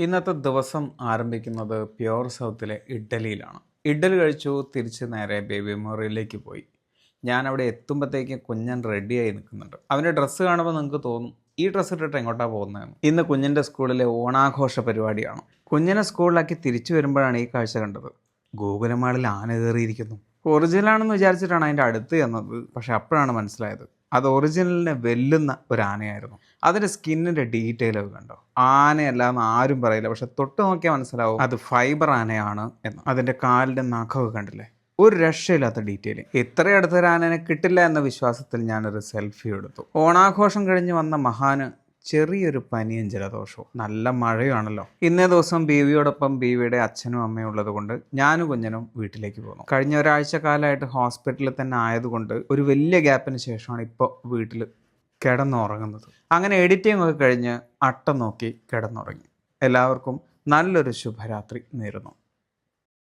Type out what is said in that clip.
ഇന്നത്തെ ദിവസം ആരംഭിക്കുന്നത് പ്യുവർ സൗത്തിലെ ഇഡ്ഡലിയിലാണ്. ഇഡ്ഡലി കഴിച്ചു, തിരിച്ച് നേരെ ബേബി മെമ്മോറിയലിലേക്ക് പോയി. ഞാൻ അവിടെ എത്തുമ്പോഴത്തേക്കും കുഞ്ഞൻ റെഡിയായി നിൽക്കുന്നുണ്ട്. അവൻ്റെ ഡ്രസ്സ് കാണുമ്പോൾ നിങ്ങൾക്ക് തോന്നും ഈ ഡ്രസ്സ് ഇട്ടിട്ട് എങ്ങോട്ടാണ് പോകുന്നതെന്ന്. ഇന്ന് കുഞ്ഞിൻ്റെ സ്കൂളിലെ ഓണാഘോഷ പരിപാടിയാണ്. കുഞ്ഞിനെ സ്കൂളിലാക്കി തിരിച്ചു വരുമ്പോഴാണ് ഈ കാഴ്ച കണ്ടത്. ഗോകുലമാളിൽ ആന കയറിയിരിക്കുന്നു. ഒറിജിനലാണെന്ന് വിചാരിച്ചിട്ടാണ് അതിൻ്റെ അടുത്ത് ചെന്നത്. പക്ഷെ അപ്പോഴാണ് മനസ്സിലായത് അത് ഒറിജിനലിനെ വെല്ലുന്ന ഒരു ആനയായിരുന്നു. അതിൻ്റെ സ്കിന്നിൻ്റെ ഡീറ്റെയിലൊക്കെ കണ്ടോ? ആനയല്ലാന്ന് ആരും പറയില്ല, പക്ഷെ തൊട്ട് നോക്കിയാൽ മനസ്സിലാവും അത് ഫൈബർ ആനയാണ് എന്ന്. അതിൻ്റെ കാലിൻ്റെ നഖമൊക്കെ കണ്ടില്ലേ? ഒരു രക്ഷയില്ലാത്ത ഡീറ്റെയിലിംഗ്. ഇത്രയും അടുത്തൊരു ആനനെ കിട്ടില്ല എന്ന വിശ്വാസത്തിൽ ഞാനൊരു സെൽഫി എടുത്തു. ഓണാഘോഷം കഴിഞ്ഞ് വന്ന മഹാന് ചെറിയൊരു പനിയും ജലദോഷവും. നല്ല മഴയാണല്ലോ. ഇന്നേ ദിവസം ബീവിയോടൊപ്പം ബീവിയുടെ അച്ഛനും അമ്മയും ഉള്ളത് കൊണ്ട് ഞാനും കുഞ്ഞനും വീട്ടിലേക്ക് പോന്നു. കഴിഞ്ഞ ഒരാഴ്ച കാലമായിട്ട് ഹോസ്പിറ്റലിൽ തന്നെ ആയതുകൊണ്ട് ഒരു വലിയ ഗ്യാപ്പിന് ശേഷമാണ് ഇപ്പോൾ വീട്ടിൽ കിടന്നുറങ്ങുന്നത്. അങ്ങനെ എഡിറ്റിംഗ് ഒക്കെ കഴിഞ്ഞ് അട്ടം നോക്കി കിടന്നുറങ്ങി. എല്ലാവർക്കും നല്ലൊരു ശുഭരാത്രി നേരുന്നു.